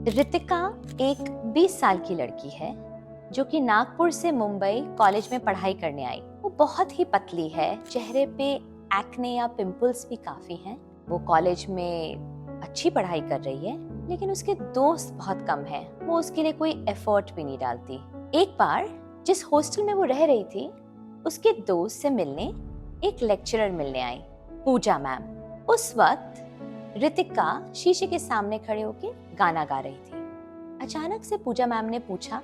रितिका एक 20 साल की लड़की है जो कि नागपुर से मुंबई कॉलेज में पढ़ाई करने आई। वो बहुत ही पतली है, चेहरे पे एक्ने या पिंपल्स भी काफी हैं। वो कॉलेज में अच्छी पढ़ाई कर रही है, लेकिन उसके दोस्त बहुत कम हैं। वो उसके लिए कोई एफर्ट भी नहीं डालती। एक बार जिस हॉस्टल में वो रह रही थी, उसके दोस्त से मिलने एक लेक्चरर मिलने आई, पूजा मैम। उस वक्त रितिका शीशे के सामने खड़े होकर गाना गा रही थी। अचानक से पूजा मैम ने पूछा,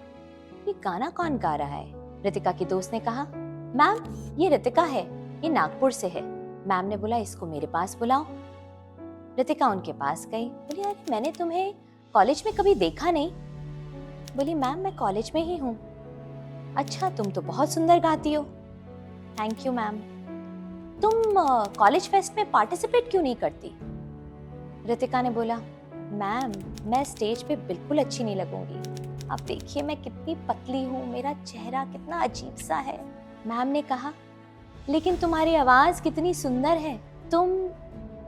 ये गाना कौन गा रहा है? रितिका की दोस्त ने कहा, मैम ये रितिका है, ये नागपुर से है। मैम ने बोला, इसको मेरे पास बुलाओ। रितिका उनके पास गई। बोली, अरे मैंने तुम्हें कॉलेज में कभी देखा नहीं। बोली, मैम मैं कॉलेज में ही हूँ। अच्छा, तुम तो बहुत सुंदर गाती हो। Thank you ma'am. तुम कॉलेज फेस्ट में पार्टिसिपेट क्यों नहीं करती? रितिका ने बोला, मैम मैं स्टेज पे बिल्कुल अच्छी नहीं लगूंगी। आप देखिए मैं कितनी पतली हूँ, मेरा चेहरा कितना अजीब सा है। मैम ने कहा, लेकिन तुम्हारी आवाज कितनी सुंदर है। तुम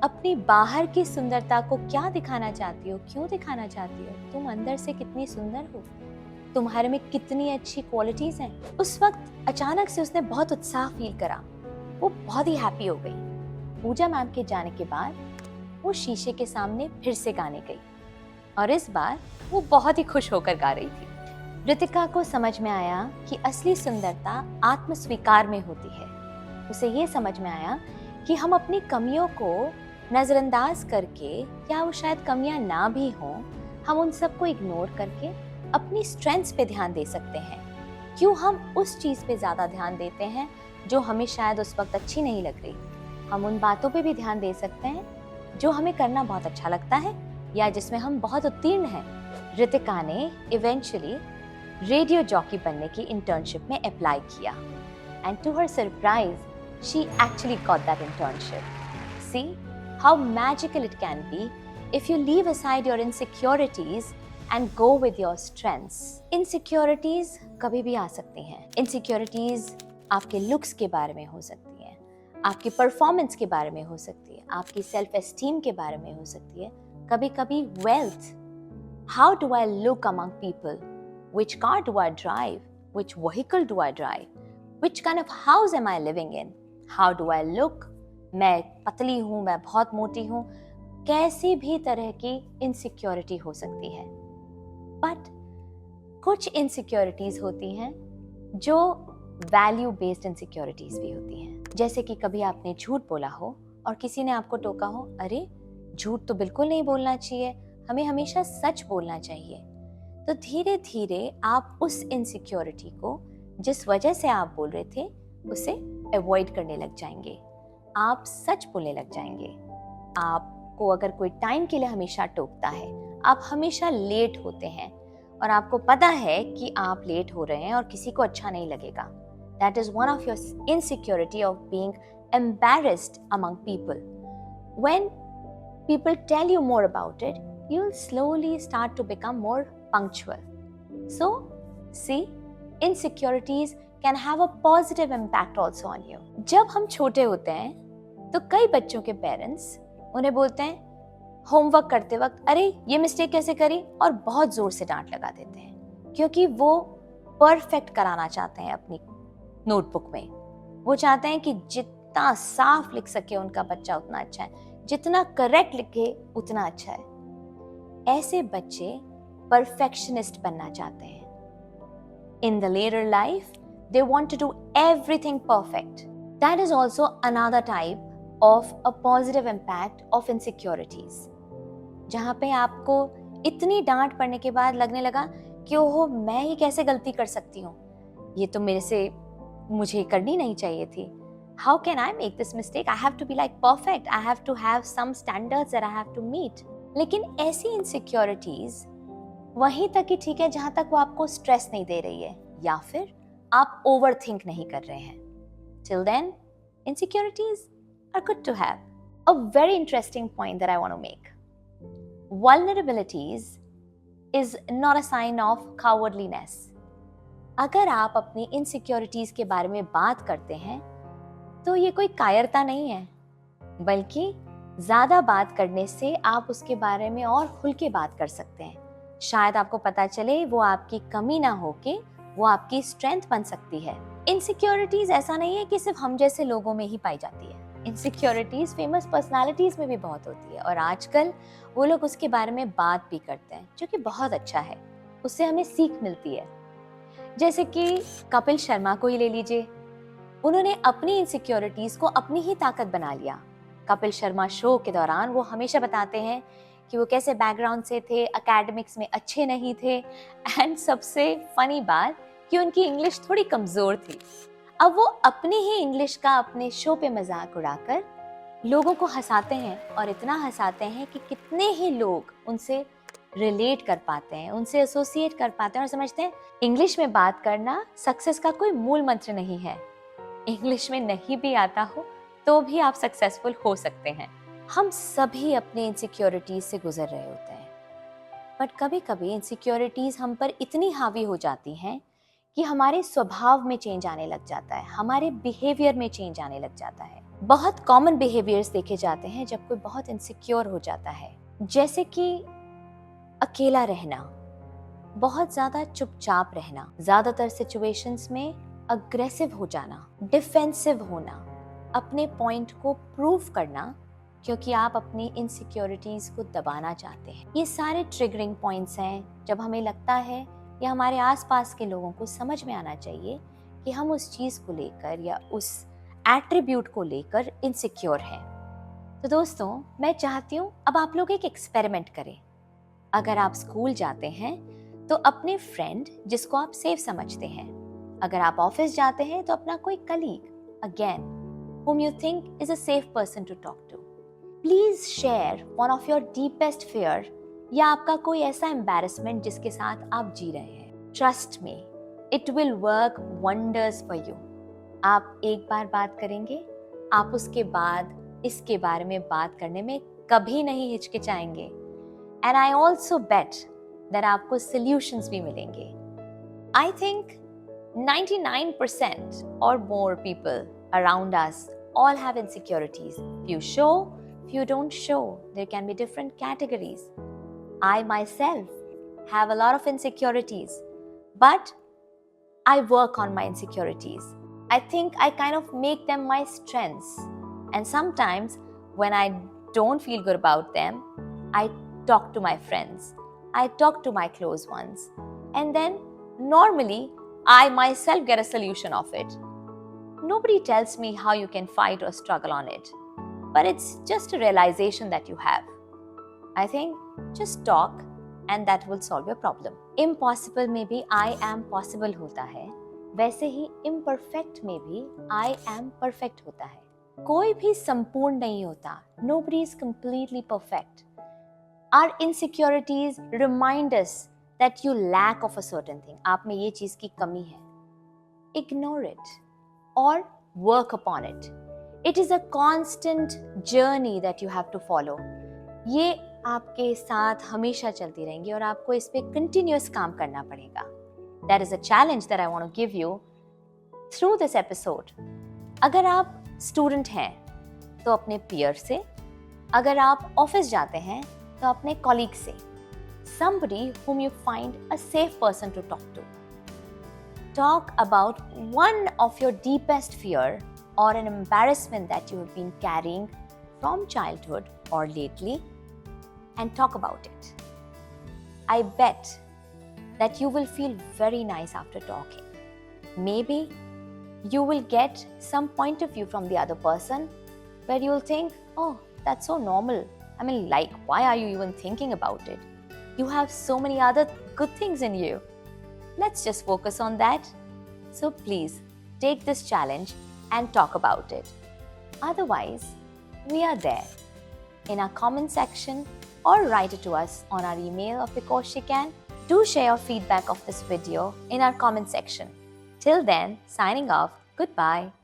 अपनी बाहर की सुंदरता को क्या दिखाना चाहती हो, क्यों दिखाना चाहती हो? तुम अंदर से कितनी सुंदर हो, तुम्हारे में कितनी अच्छी क्वालिटीज हैं। उस वक्त अचानक से उसने बहुत उत्साह फील करा। वो बहुत ही हैप्पी हो गई। पूजा मैम के जाने के बाद वो शीशे के सामने फिर से गाने गई और इस बार वो बहुत ही खुश होकर गा रही थी। रितिका को समझ में आया कि असली सुंदरता आत्म स्वीकार में होती है। उसे ये समझ में आया कि हम अपनी कमियों को नजरअंदाज करके, या वो शायद कमियां ना भी हों, हम उन सबको इग्नोर करके अपनी स्ट्रेंथ्स पे ध्यान दे सकते हैं। क्यों हम उस चीज पे ज्यादा ध्यान देते हैं जो हमें शायद उस वक्त अच्छी नहीं लग रही। हम उन बातों पे भी ध्यान दे सकते हैं जो हमें करना बहुत अच्छा लगता है या जिसमें हम बहुत उत्तीर्ण हैं। रितिका ने इवेंचुअली रेडियो जॉकी बनने की इंटर्नशिप में अप्लाई किया and to her surprise she actually got that internship. See how magical it can be if you leave aside your insecurities and go with your strengths. Insecurities कभी भी आ सकती हैं। Insecurities आपके looks के बारे में हो सकती है, आपकी परफॉर्मेंस के बारे में हो सकती है, आपकी सेल्फ एस्टीम के बारे में हो सकती है, कभी कभी wealth. How do I look among people, which car do I drive, which vehicle do I drive, which kind of house am I living in, how do I look, मैं पतली हूँ, मैं बहुत मोटी हूँ। कैसी भी तरह की इनसिक्योरिटी हो सकती है। बट कुछ इनसिक्योरिटीज होती हैं जो वैल्यू बेस्ड इनसिक्योरिटीज भी होती हैं। जैसे कि कभी आपने झूठ बोला हो और किसी ने आपको टोका हो, अरे झूठ तो बिल्कुल नहीं बोलना चाहिए, हमें हमेशा सच बोलना चाहिए। तो धीरे धीरे आप उस इनसिक्योरिटी को, जिस वजह से आप बोल रहे थे, उसे अवॉइड करने लग जाएंगे। आप सच बोलने लग जाएंगे। आपको अगर कोई टाइम के लिए हमेशा टोकता है, आप हमेशा लेट होते हैं और आपको पता है कि आप लेट हो रहे हैं और किसी को अच्छा नहीं लगेगा, that is one of your insecurity of being embarrassed among people. When people tell you more about it, you'll slowly start to become more punctual. So, see, insecurities can have a positive impact also on you. जब हम छोटे होते हैं तो कई बच्चों के parents उन्हें बोलते हैं होमवर्क करते वक्त, अरे ये मिस्टेक कैसे करी, और बहुत जोर से डांट लगा देते हैं, क्योंकि वो परफेक्ट कराना चाहते हैं अपनी नोटबुक में। वो चाहते हैं कि जितना साफ लिख सके उनका बच्चा उतना अच्छा है, जितना करेक्ट लिखे उतना अच्छा है। ऐसे बच्चे परफेक्शनिस्ट बनना चाहते हैं। In the later life they want to do everything perfect. That is also another type of a positive impact of insecurities, जहां पे आपको इतनी डांट पड़ने के बाद लगने लगा कि ओहो, मैं ये कैसे गलती कर सकती हूँ, ये तो मुझे करनी नहीं चाहिए थी। How can I make this mistake? I have to be like perfect. I have to have some standards that I have to meet. लेकिन ऐसी इनसिक्योरिटीज वहीं तक ही ठीक है जहां तक वो आपको स्ट्रेस नहीं दे रही है या फिर आप ओवर थिंक नहीं कर रहे हैं। Till then, insecurities are good to have. A very interesting point that I want to make. Vulnerabilities is not a sign of cowardliness. अगर आप अपनी इनसिक्योरिटीज के बारे में बात करते हैं तो ये कोई कायरता नहीं है, बल्कि ज्यादा बात करने से आप उसके बारे में और खुल के बात कर सकते हैं। शायद आपको पता चले वो आपकी कमी ना होके वो आपकी स्ट्रेंथ बन सकती है। इनसिक्योरिटीज ऐसा नहीं है कि सिर्फ हम जैसे लोगों में ही पाई जाती है। इनसिक्योरिटीज फेमस पर्सनालिटीज में भी बहुत होती है और आजकल वो लोग उसके बारे में बात भी करते हैं, जो कि बहुत अच्छा है। उससे हमें सीख मिलती है। जैसे कि कपिल शर्मा को ही ले लीजिए, उन्होंने अपनी इनसिक्योरिटीज को अपनी ही ताकत बना लिया। कपिल शर्मा शो के दौरान वो हमेशा बताते हैं कि वो कैसे बैकग्राउंड से थे, एकेडमिक्स में अच्छे नहीं थे, एंड सबसे फनी बात कि उनकी इंग्लिश थोड़ी कमजोर थी। अब वो अपनी ही इंग्लिश का अपने शो पे मजाक उड़ाकर लोगों को हंसाते हैं और इतना हंसाते हैं कि कितने ही लोग उनसे रिलेट कर पाते हैं, उनसे एसोसिएट कर पाते हैं और समझते हैं इंग्लिश में बात करना सक्सेस का कोई मूल मंत्र नहीं है। इंग्लिश में नहीं भी आता हो तो भी आप सक्सेसफुल हो सकते हैं। हम सभी अपने इनसिक्योरिटीज से गुजर रहे होते हैं, बट कभी कभी इनसिक्योरिटीज हम पर इतनी हावी हो जाती हैं कि हमारे स्वभाव में चेंज आने लग जाता है, हमारे बिहेवियर में चेंज आने लग जाता है। बहुत कॉमन बिहेवियर्स देखे जाते हैं जब कोई बहुत इनसिक्योर हो जाता है, जैसे कि अकेला रहना, बहुत ज्यादा चुपचाप रहना, ज्यादातर सिचुएशंस में अग्रेसिव हो जाना, डिफेंसिव होना, अपने पॉइंट को प्रूव करना क्योंकि आप अपनी इनसिक्योरिटीज को दबाना चाहते हैं। ये सारे ट्रिगरिंग पॉइंट्स हैं जब हमें लगता है या हमारे आसपास के लोगों को समझ में आना चाहिए कि हम उस चीज को लेकर या उस एट्रीब्यूट को लेकर इनसिक्योर हैं। तो दोस्तों, मैं चाहती हूँ अब आप लोग एक एक्सपेरिमेंट करें। अगर आप स्कूल जाते हैं तो अपने फ्रेंड जिसको आप सेफ समझते हैं, अगर आप ऑफिस जाते हैं तो अपना कोई colleague, again whom you think is a safe person to talk to. Please share one of your deepest fear या आपका कोई ऐसा embarrassment जिसके साथ आप जी रहे हैं। Trust me, it will work wonders for you. आप एक बार बात करेंगे, आप उसके बाद इसके बारे में बात करने में कभी नहीं हिचकिचाएंगे। And I also bet that आपको solutions भी मिलेंगे। I think 99% or more people around us all have insecurities. Few show, few don't show. There can be different categories. I myself have a lot of insecurities, but I work on my insecurities. I think I kind of make them my strengths. And sometimes when I don't feel good about them, I talk to my friends. I talk to my close ones. And then normally I myself get a solution of it. Nobody tells me how you can fight or struggle on it, but it's just a realization that you have. I think just talk and that will solve your problem. Impossible में भी I am possible होता है, वैसे ही imperfect में भी I am perfect होता है। कोई भी संपूर्ण नहीं होता. Nobody is completely perfect. Our insecurities remind us that you lack of a certain thing. आप में ये चीज की कमी है. Ignore it or work upon it. It is a constant journey that you have to follow. ये आपके साथ हमेशा चलती रहेंगी और आपको इस पे continuous काम करना पड़ेगा. That is a challenge that I want to give you through this episode. अगर आप स्टूडेंट हैं तो अपने peer से, अगर आप ऑफिस जाते हैं तो अपने colleague से, somebody whom you find a safe person to talk to. Talk about one of your deepest fear or an embarrassment that you have been carrying from childhood or lately and talk about it. I bet that you will feel very nice after talking. Maybe you will get some point of view from the other person where you will think, oh, that's so normal. I mean, like, why are you even thinking about it? You have so many other good things in you. Let's just focus on that. So please take this challenge and talk about it. Otherwise, we are there in our comment section or write it to us on our email of Because She Can. Do share your feedback of this video in our comment section. Till then, signing off. Goodbye.